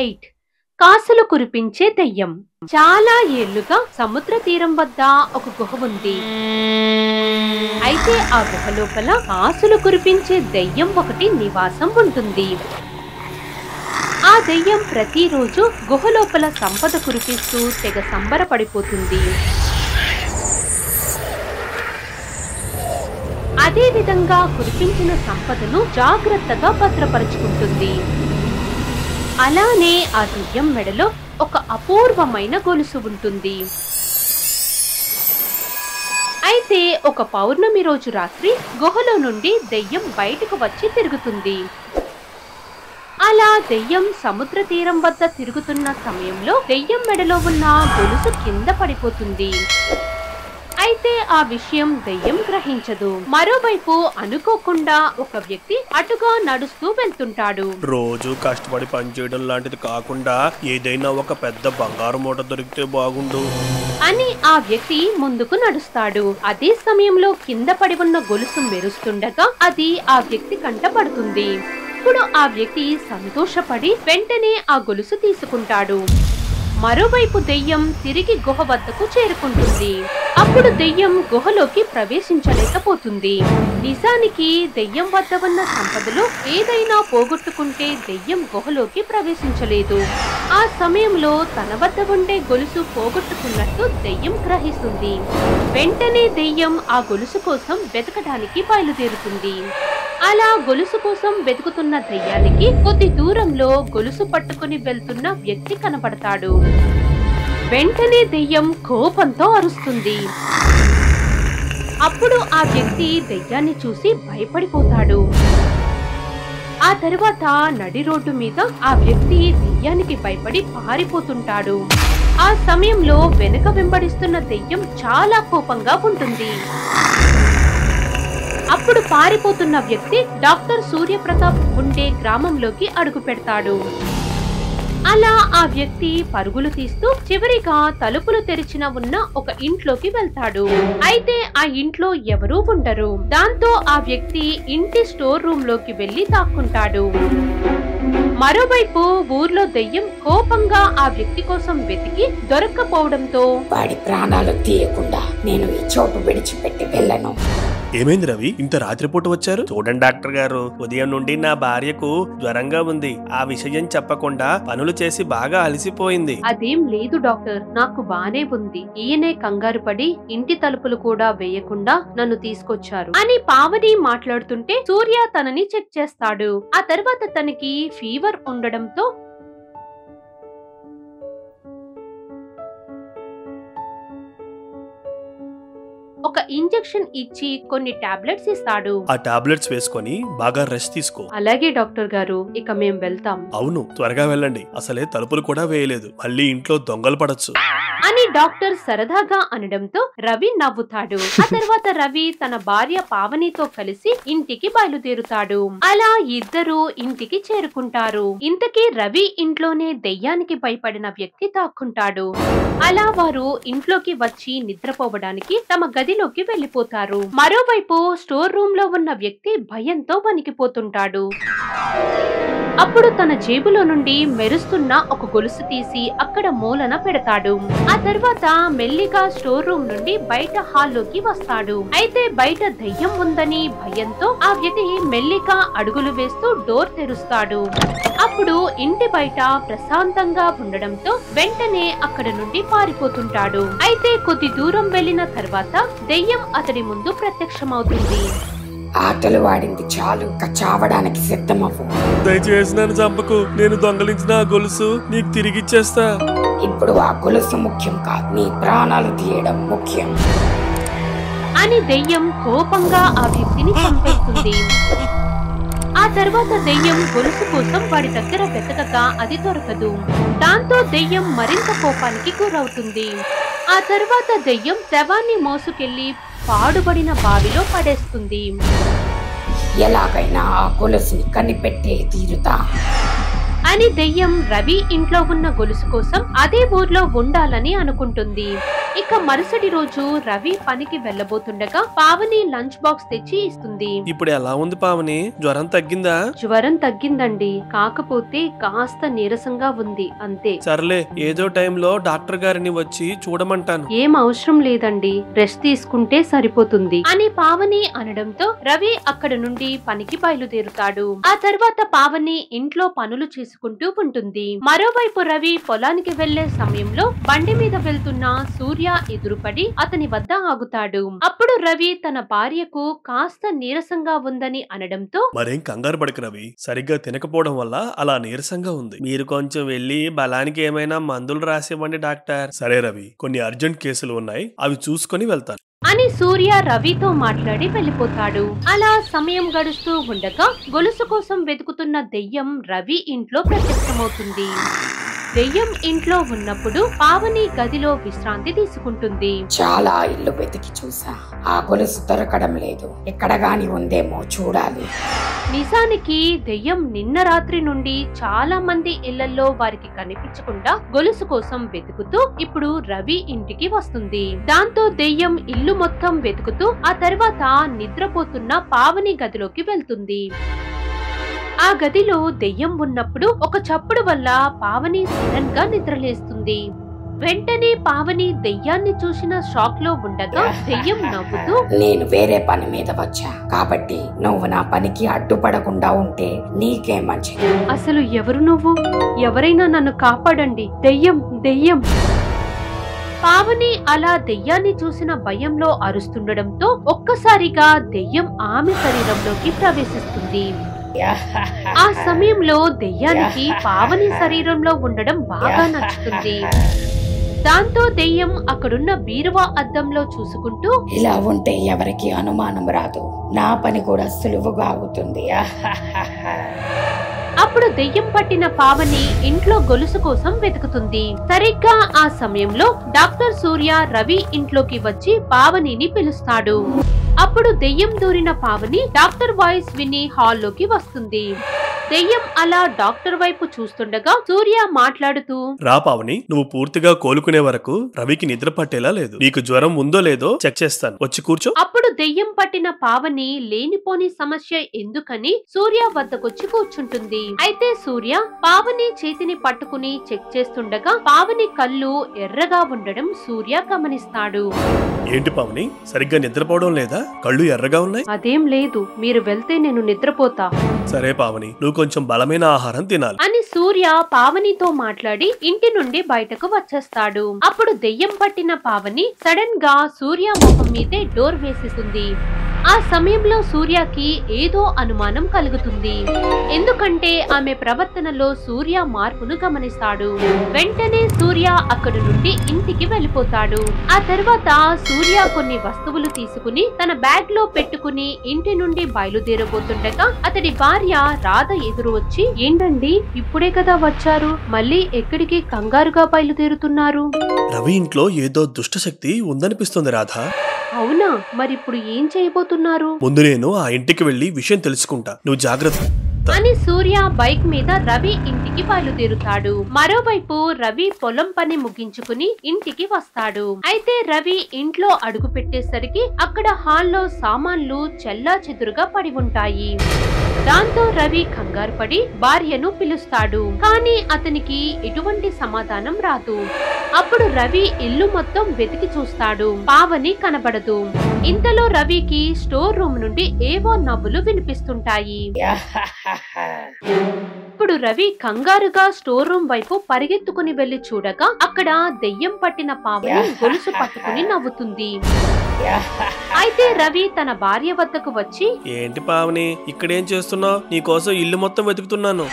8 కాసులు కురిపించే దెయ్యం. చాలా ఏళ్లుగా సముద్ర తీరం వద్ద ఒక గుహ ఉంది. అయితే ఆ గుహ లోపల కాసులు కురిపించే దెయ్యం ఒకటి నివాసం ఉంటుంది. ఆ దెయ్యం ప్రతిరోజు గుహ లోపల సంపద కురిపిస్తూ తెగ సంబరపడిపోతుంది. అదే విధంగా కురిపించిన సంపదను జాగ్రత్తగా భద్రపరుచుకుంటుంది. అలానే ఆ దెయ్యం మెడలో ఒక అపూర్వమైన గొలుసు ఉంటుంది. అయితే ఒక పౌర్ణమి రోజు రాత్రి గుహలో నుండి దెయ్యం బయటకు వచ్చి తిరుగుతుంది. అలా దెయ్యం సముద్ర తీరం వద్ద తిరుగుతున్న సమయంలో దెయ్యం మెడలో ఉన్న గొలుసు కింద పడిపోతుంది. అయితే ఆ విషయం దెయ్యం గ్రహించదు. మరోవైపు అనుకోకుండా ఒక వ్యక్తి అటుగా నడుస్తూ వెళ్తుంటాడు. రోజు కష్టపడి పనిచేయడం లాంటిది కాకుండా ఏదైనా ఒక పెద్ద బంగారు మూట దొరికితే బాగుండు అని ఆ వ్యక్తి ముందుకు నడుస్తాడు. అదే సమయంలో కింద పడి ఉన్న గొలుసు మెరుస్తుండగా అది ఆ వ్యక్తి కంట పడుతుంది. ఇప్పుడు ఆ వ్యక్తి సంతోషపడి వెంటనే ఆ గొలుసు తీసుకుంటాడు. మరోవైపు దెయ్యం తిరిగి గుహ వద్దకు చేరుకుంటుంది. అప్పుడు దెయ్యం గుహలోకి ప్రవేశించలేకపోతుంది. నిజానికి దెయ్యం వద్ద ఉన్న సంపదలో ఏదైనా పోగొట్టుకుంటే దెయ్యం గుహలోకి ప్రవేశించలేదు. ఆ సమయంలో తన వద్ద ఉండే గొలుసు పోగొట్టుకున్నట్టు దెయ్యం గ్రహిస్తుంది. వెంటనే దెయ్యం ఆ గొలుసు కోసం వెతకడానికి బయలుదేరుతుంది. అలా గొలుసు కోసం వెతుకుతున్న దెయ్యానికి కొద్ది దూరంలో గొలుసు పట్టుకుని వెళ్తున్న వ్యక్తి కనపడతాడు. వెంటనే దెయ్యం కోపంతో అరుస్తుంది. అప్పుడు ఆ వ్యక్తి దెయ్యాన్ని చూసి భయపడిపోతాడు. ఆ తర్వాత నడి రోడ్డు మీద ఆ వ్యక్తి దెయ్యానికి భయపడి పారిపోతుంటాడు. ఆ సమయంలో వెనుక వెంబడిస్తున్న దెయ్యం చాలా కోపంగా ఉంటుంది. అప్పుడు పారిపోతున్న వ్యక్తి డాక్టర్ సూర్యప్రతాప్ ఉండే గ్రామంలోకి అడుగు పెడతాడు. అలా ఆ వ్యక్తి పరుగులు తీస్తూ చివరిగా తలుపులు తెరిచిన ఉన్న ఒక ఇంట్లోకి వెళ్తాడు. అయితే ఆ ఇంట్లో ఎవరూ ఉండరు. దాంతో ఆ వ్యక్తి ఇంటి స్టోర్ రూమ్ లోకి వెళ్లి దాక్కుంటాడు. మరోవైపు ఊర్లో దెయ్యం కోపంగా ఆ వ్యక్తి కోసం వెతికి దొరక్కపోవడంతో వాడి ప్రాణాలు తీయకుండా నేను ఈ చోటు విడిచిపెట్టి వెళ్ళను. ఏమైంది రవి, ఇంత రాత్రిపూట వచ్చారు? చూడండి డాక్టర్ గారు, ఉదయం నుండి నా భార్యకు జ్వరంగా ఉంది. ఆ విషయం చెప్పకుండా పనులు చేసి బాగా అలసిపోయింది. అదేం లేదు డాక్టర్, నాకు బానే ఉంది. ఈయనే కంగారు పడి ఇంటి తలుపులు కూడా వేయకుండా నన్ను తీసుకొచ్చారు అని పావని మాట్లాడుతుంటే సూర్య తనని చెక్ చేస్తాడు. ఆ తర్వాత తనకి ఫీవర్ ఉండడంతో ఒక ఇంజెక్షన్ ఇచ్చి కొన్ని టాబ్లెట్స్ ఇస్తాడు. ఆ టాబ్లెట్స్ వేసుకొని బాగా రెస్ట్ తీసుకో. అలాగే డాక్టర్ గారు, ఇక మేం వెళ్తాం. అవును, త్వరగా వెళ్ళండి. అసలే తలుపులు కూడా వేయలేదు, మళ్ళీ ఇంట్లో దొంగలు పడచ్చు అని డాక్టర్ సరదాగా అనడంతో రవి నవ్వుతాడు. ఆ తర్వాత రవి తన భార్య పావనితో కలిసి ఇంటికి బయలుదేరుతాడు. అలా ఇద్దరు ఇంటికి చేరుకుంటారు. ఇంతకీ రవి ఇంట్లోనే దెయ్యానికి భయపడిన వ్యక్తి దాక్కుంటాడు. అలా వారు ఇంట్లోకి వచ్చి నిద్రపోవడానికి తమ గదిలోకి వెళ్లిపోతారు. మరోవైపు స్టోర్ రూమ్ లో ఉన్న వ్యక్తి భయంతో వణికిపోతుంటాడు. అప్పుడు తన జేబులో నుండి మెరుస్తున్న ఒక గొలుసు తీసి అక్కడ మూలన పెడతాడు. ఆ తర్వాత మెల్లిగా స్టోర్ రూమ్ నుండి బయట హాల్లోకి వస్తాడు. అయితే బయట దెయ్యం ఉందని భయంతో ఆ వ్యక్తి మెల్లిగా అడుగులు వేస్తూ డోర్ తెరుస్తాడు. అప్పుడు ఇంటి బయట ప్రశాంతంగా ఉండడంతో వెంటనే అక్కడ నుండి పారిపోతుంటాడు. అయితే కొద్ది దూరం వెళ్లిన తర్వాత దెయ్యం అతడి ముందు ప్రత్యక్షమవుతుంది. ఆటలు వాడింది చాలు, చావడానికి సిద్ధమవు. దయచేసి నన్ను చంపకు, నేను దొంగలించిన ఆ గొలుసు నీకు తిరిగిచ్చేస్తా. ఇప్పుడు ఆ గొలుసు ముఖ్యం కాదు, నీ ప్రాణాలు తీయడం ముఖ్యం అని దెయ్యం కోపంగా ఆ వ్యక్తిని చంపేస్తుంది. ఆ తర్వాత దెయ్యం గొలుసు కోసం వాడి దగ్గర వెతకగా అది దొరకదు. దాంతో దెయ్యం మరింత కోపానికి గురవుతుంది. ఆ తర్వాత దెయ్యం శవాన్ని మోసుకెళ్లి పాడుబడిన బావిలో పడేస్తుంది. ఎలాగైనా ఆ గొలుసుని కనిపెట్టే తీరుతా అని దెయ్యం రవి ఇంట్లో ఉన్న గొలుసు కోసం అదే ఊర్లో ఉండాలని అనుకుంటుంది. ఇక మరుసటి రోజు రవి పనికి వెళ్లబోతుండగా పావని లంచ్ బాక్స్ తెచ్చి ఇస్తుంది. ఇప్పుడు ఎలా ఉంది పావని? జ్వరం తగ్గిందా? జ్వరం తగ్గిందండి, కాకపోతే కాస్త నీరసంగా ఉంది అంతే. సర్లే, ఏదో టైంలో డాక్టర్ గారిని వచ్చి చూడమంటాను. ఏం అవసరం లేదండి, రెస్ట్ తీసుకుంటే సరిపోతుంది అని పావని అనడంతో రవి అక్కడ నుండి పనికి బయలుదేరుతాడు. ఆ తర్వాత పావని ఇంట్లో పనులు చేసుకుంటూ ఉంటుంది. మరోవైపు రవి పొలానికి వెళ్లే సమయంలో బండి మీద వెళ్తున్న సూర్య ఎదురుపడి అతని వద్ద ఆగుతాడు. అప్పుడు రవి తన భార్యకు కాస్త నీరసంగా ఉందని అనడంతో, మరేం కంగారు పడకు రవి, సరిగ్గా తినకపోవడం వల్ల అలా నీరసంగా ఉంది. మీరు కొంచెం వెళ్లి బలానికి ఏమైనా మందులు రాసివ్వండి డాక్టర్. సరే రవి, కొన్ని అర్జెంట్ కేసులు ఉన్నాయి, అవి చూసుకొని వెళ్తాను అని సూర్య రవితో మాట్లాడి వెళ్లిపోతాడు. అలా సమయం గడుస్తూ ఉండగా గొలుసు కోసం వెతుకుతున్న దెయ్యం రవి ఇంట్లో ప్రత్యక్షమవుతుంది. దెయ్యం ఇంట్లో ఉన్నప్పుడు పావని గదిలో విశ్రాంతి తీసుకుంటుంది. చాలా ఇల్లు వెతికి చూసా, ఆ గొలుసు దొరకడం లేదు. ఎక్కడ గాని ఉందేమో చూడాలి. నిజానికి దెయ్యం నిన్న రాత్రి నుండి చాలా మంది ఇళ్లలో వారికి కనిపించకుండా గొలుసు కోసం వెతుకుతూ ఇప్పుడు రవి ఇంటికి వస్తుంది. దాంతో దెయ్యం ఇల్లు మొత్తం వెతుకుతూ ఆ తర్వాత నిద్రపోతున్న పావని గదిలోకి వెళ్తుంది. ఆ గదిలో దెయ్యం ఉన్నప్పుడు ఒక చప్పుడు వల్ల పావని సడన్ గా నిద్రలేస్తుంది. వెంటనే పావని దెయ్యాన్ని చూసిన షాక్ లో ఉండగా దెయ్యం నవ్వుతూ, నేను వేరే పని మీద వచ్చా కాబట్టి నువ్వు నా పనికి అడ్డుపడకుండా ఉంటే నీకే మంచిది. అసలు ఎవరు నువ్వు? ఎవరైనా నన్ను కాపాడండి, దెయ్యం దెయ్యం. పావని అలా దెయ్యాన్ని చూసిన భయంలో అరుస్తుండడంతో ఒక్కసారిగా దెయ్యం ఆమె శరీరంలోకి ప్రవేశిస్తుంది. ఆ సమయంలో దెయ్యానికి పావని శరీరంలో ఉండడం బాగా నచ్చుతుంది. దాంతో దెయ్యం అక్కడున్న బీరువా అద్దంలో చూసుకుంటూ, ఇలా ఉంటే ఎవరికి అనుమానం రాదు, నా పని కూడా సులువుగా అవుతుంది. అప్పుడు దెయ్యం పట్టిన పావని ఇంట్లో గొలుసు కోసం వెతుకుతుంది. సరిగ్గా ఆ సమయంలో డాక్టర్ సూర్య రవి ఇంట్లోకి వచ్చి పావనిని పిలుస్తాడు. అప్పుడు దెయ్యం దూరిన పావని డాక్టర్ వాయిస్ విని హాల్లోకి వస్తుంది. దెయ్యం అలా డాక్టర్ వైపు చూస్తుండగా సూర్య మాట్లాడుతూ, రా పావని, నువ్వు పూర్తిగా కోలుకునే వరకు రవికి నిద్ర పట్టేలా లేదు. నీకు జ్వరం ఉందో లేదో చెక్ చేస్తాను, వచ్చి కూర్చో. అప్పుడు దెయ్యం పట్టిన పావని లేనిపోని సమస్య ఎందుకని సూర్య వద్దకొచ్చి కూర్చుంటుంది. అయితే సూర్య పావని చేతిని పట్టుకుని చెక్ చేస్తుండగా పావని కళ్ళు ఎర్రగా ఉండడం సూర్య గమనిస్తాడు. ఏంటి పావని, సరిగ్గా నిద్రపోవడం లేదా? కళ్ళు ఎర్రగా ఉన్నాయి. అదేం లేదు, మీరు వెళ్తే నేను నిద్రపోతా. సరే పావని, నువ్వు కొంచెం బలమైన ఆహారం తినాలి అని సూర్య పావనితో మాట్లాడి ఇంటి నుండి బయటకు వచ్చేస్తాడు. అప్పుడు దెయ్యం పట్టిన పావని సడన్ గా సూర్య ముఖం మీదే డోర్ వేసేస్తుంది. ఆ సమయంలో సూర్యకి ఏదో అనుమానం కలుగుతుంది. ఎందుకంటే ఆమె ప్రవర్తనలో సూర్య మార్పును గమనిస్తాడు. వెంటనే సూర్య అక్కడి నుండి ఇంటికి వెళ్లిపోతాడు. ఆ తర్వాత సూర్య కొన్ని వస్తువులు తీసుకుని తన బ్యాగ్ లో పెట్టుకుని ఇంటి నుండి బయలుదేరబోతుండగా అతడి భార్య రాధ ఎదురు వచ్చి, ఏంటండి ఇప్పుడే కదా వచ్చారు, మళ్ళీ ఎక్కడికి కంగారుగా బయలుదేరుతున్నారు? రవి ఇంట్లో ఏదో దుష్టశక్తి ఉందనిపిస్తుంది రాధ. అవునా, మరిప్పుడు ఏం చేయబోతున్నారు? ముందు నేను ఆ ఇంటికి వెళ్లి విషయం తెలుసుకుంటా, నువ్వు జాగ్రత్త అని సూర్య బైక్ మీద రవి ఇంటికి బయలుదేరుతాడు. మరోవైపు రవి పొలం పని ముగించుకుని ఇంటికి వస్తాడు. అయితే రవి ఇంట్లో అడుగు పెట్టేసరికి అక్కడ హాల్లో సామాన్లు చెల్లా చెదురుగా పడి ఉంటాయి. దాంతో రవి కంగారు పడి భార్యను పిలుస్తాడు. కానీ అతనికి ఎటువంటి సమాధానం రాదు. అప్పుడు రవి ఇల్లు మొత్తం వెతికి చూస్తాడు, పావని కనబడదు. ఇంతలో రవికి స్టోర్ రూమ్ నుండి ఏవో నవ్వులు వినిపిస్తుంటాయి. ఇప్పుడు రవి కంగారుగా స్టోర్ రూమ్ వైపు పరిగెత్తుకుని వెళ్లి చూడగా అక్కడ దెయ్యం పట్టిన పావని గొలుసు పట్టుకుని నవ్వుతుంది. అయితే రవి తన భార్య వద్దకు వచ్చి, ఏంటి పావని ఇక్కడేం చేస్తున్నావు? నీకోసం ఇల్లు మొత్తం వెతుకుతున్నాను.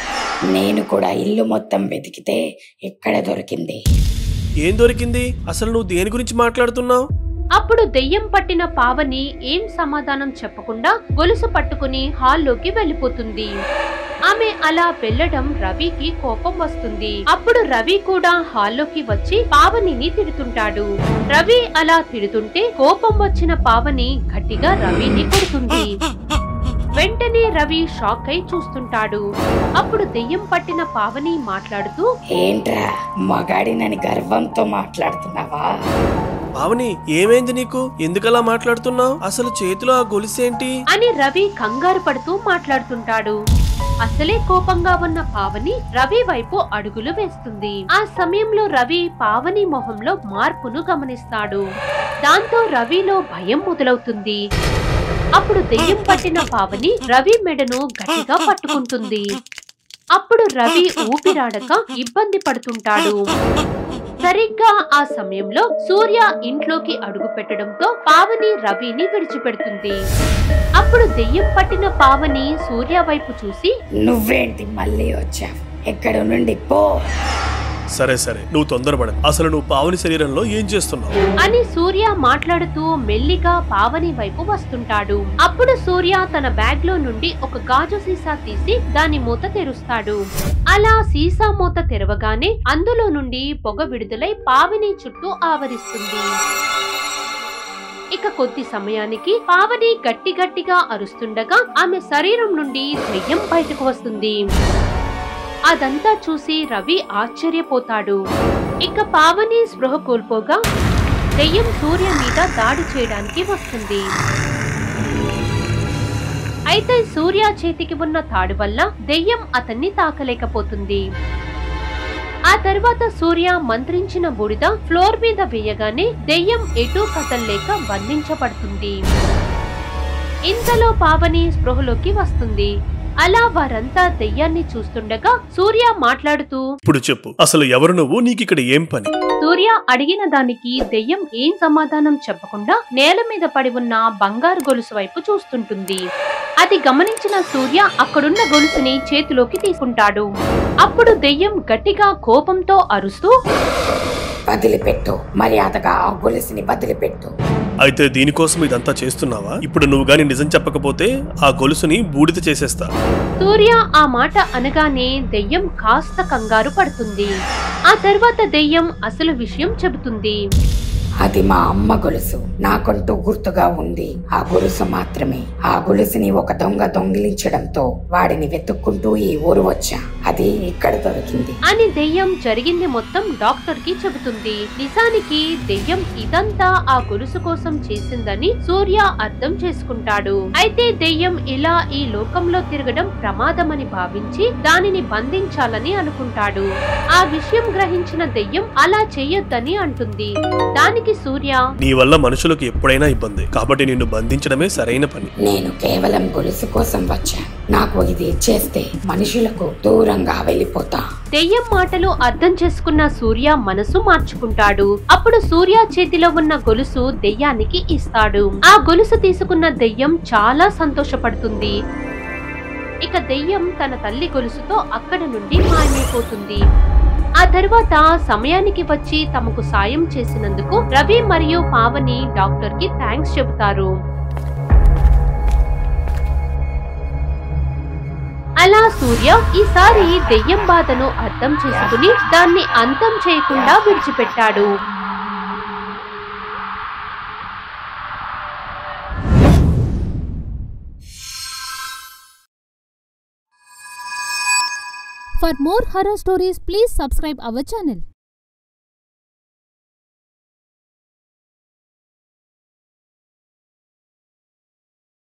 నేను కూడా ఇల్లు మొత్తం వెతికితే ఇక్కడ దొరికింది. ఏం దొరికింది? అసలు నువ్వు దేని గురించి మాట్లాడుతున్నావు? అప్పుడు దెయ్యం పట్టిన పావని ఏం సమాధానం చెప్పకుండా గొలుసు పట్టుకుని హాల్లోకి వెళ్లిపోతుంది. ఆమె అలా వెళ్లడం రవికి కోపం వస్తుంది. అప్పుడు రవి కూడా హాల్లోకి వచ్చి పావనిని తిడుతుంటాడు. రవి అలా తిడుతుంటే కోపం వచ్చిన పావని గట్టిగా రవిని కొడుతుంది. వెంటనే రవి షాక్ అయి చూస్తుంటాడు. అప్పుడు దెయ్యం పట్టిన పావని మాట్లాడుతూ, ఏంట్రా మగాడినని గర్వంతో మాట్లాడుతున్నావా? పావని ఏమైంది నీకు? ఎందుకలా మాట్లాడుతున్నావు? అసలు చేతిలో ఆ గొలుసేంటి అని రవి కంగారు పడుతూ మాట్లాడుతుంటాడు. అసలే కోపంగా ఉన్న పావని రవి వైపు అడుగులు వేస్తుంది. ఆ సమయంలో రవి పావని మొహంలో మార్పును గమనిస్తాడు. దాంతో రవిలో భయం మొదలవుతుంది. అప్పుడు దెయ్యం పట్టిన పావని రవి మెడను గట్టిగా పట్టుకుంటుంది. అప్పుడు రవి ఊపిరాడక ఇబ్బంది పడుతుంటాడు. సరిగ్గా ఆ సమయంలో సూర్య ఇంట్లోకి అడుగు పెట్టడంతో పావని రవిని విడిచిపెడుతుంది. అప్పుడు దెయ్యం పట్టిన పావని సూర్య వైపు చూసి, నువ్వేంటి మళ్ళీ వచ్చావు? ఎక్కడ నుండి పో. సరే సరే, నువ్వు తొందరపడ. అసలు నువ్వు పావని శరీరంలో ఏం చేస్తున్నావు అని సూర్య మాట్లాడుతూ మెల్లిగా పావని వైపు వస్తుంటాడు. అప్పుడు సూర్య తన బ్యాగ్ లో నుండి ఒక గాజు సీసా తీసి దాని మూత తెరుస్తాడు. అలా సీసా మూత తెరవగానే అందులో నుండి పొగ విడుదలై పావని చుట్టూ ఆవరిస్తుంది. ఇక కొద్ది సమయానికి పావని గట్టి గట్టిగా అరుస్తుండగా ఆమె శరీరం నుండి దెయ్యం బయటకు వస్తుంది. అదంతా చూసి రవి ఆశ్చర్యపోతాడు. ఇక పావని స్పృహ కోల్పోగా దెయ్యం సూర్య మీద దాడి చేయడానికి వస్తుంది. అయితే సూర్య చేతికి ఉన్న తాడు వల్ల దెయ్యం అతన్ని తాకలేకపోతుంది. ఆ తర్వాత సూర్య మంత్రించిన బూడిద ఫ్లోర్ మీద వేయగానే దెయ్యం ఎటూ కదల్లేక బంధించబడుతుంది. ఇంతలో పావని స్పృహలోకి వస్తుంది. అలా వారంతా దెయ్యాన్ని చూస్తుండగా సూర్య మాట్లాడుతూ, ఇప్పుడు చెప్పు, అసలు ఎవరు నువ్వు? నీకిక్కడ ఏం పని? సూర్య అడిగిన దానికి దెయ్యం ఏం సమాధానం చెప్పకుండా నేల మీద పడి ఉన్న బంగారు గొలుసు వైపు చూస్తుంటుంది. అది గమనించిన సూర్య అక్కడున్న గొలుసుని చేతిలోకి తీసుకుంటాడు. అప్పుడు దెయ్యం గట్టిగా కోపంతో అరుస్తూ, వదిలిపెట్టు, మర్యాదగా ఆ గొలుసుని వదిలిపెట్టు. అయితే దీనికోసం ఇదంతా చేస్తున్నావా? ఇప్పుడు నువ్వు గాని నిజం చెప్పకపోతే ఆ గొలుసుని బూడిద చేసేస్తా. సూర్య ఆ మాట అనగానే దెయ్యం కాస్త కంగారు పడుతుంది. ఆ తర్వాత దెయ్యం అసలు విషయం చెబుతుంది. అది మా అమ్మ గొలుసు. నాకంటూ గుర్తుగా ఉంది ఆ గొలుసు మాత్రమే. ఆ గొలుసుని ఒక దొంగ దొంగిలించడంతో వాడిని వెతుక్కుంటూ ఈ ఊరు వచ్చా. అది ఇక్కడ దొరికింది అని దెయ్యం జరిగింది మొత్తం డాక్టర్ కి చెబుతుంది. నిజానికి దెయ్యం ఇదంతా ఆ గొలుసు కోసం చేసిందని సూర్య అర్థం చేసుకుంటాడు. అయితే దెయ్యం ఇలా ఈ లోకంలో తిరగడం ప్రమాదమని భావించి దానిని బంధించాలని అనుకుంటాడు. ఆ విషయం గ్రహించిన దెయ్యం అలా చెయ్యొద్దని అంటుంది. దానికి సూర్య, నీ వల్ల మనుషులకు ఎప్పుడైనా ఇబ్బంది, కాబట్టి నిన్ను బంధించడమే సరైన పని. నేను కేవలం గొలుసు కోసం వచ్చా. నాకు ఇది ఇచ్చేస్తే మనుషులకు దూరంగా వెళ్ళిపోతా. దెయ్యం మాటలు అర్థం చేసుకున్న సూర్య మనసు మార్చుకుంటాడు. అప్పుడు సూర్య చేతిలో ఉన్న గొలుసు దెయ్యానికి ఇస్తాడు. ఆ గొలుసు తీసుకున్న దెయ్యం చాలా సంతోషపడుతుంది. ఇక దెయ్యం తన తల్లి గొలుసుతో అక్కడ నుండి మాయమైపోతుంది. ఆ తర్వాత సమయానికి వచ్చి తమకు సాయం చేసినందుకు రవి మరియు పావని డాక్టర్ కి థ్యాంక్స్ చెబుతారు. అలా సూర్య ఈసారి దెయ్యం బాధను అర్థం చేసుకుని దాన్ని అంతం చేయకుండా విడిచిపెట్టాడు. For more horror stories, please subscribe our channel.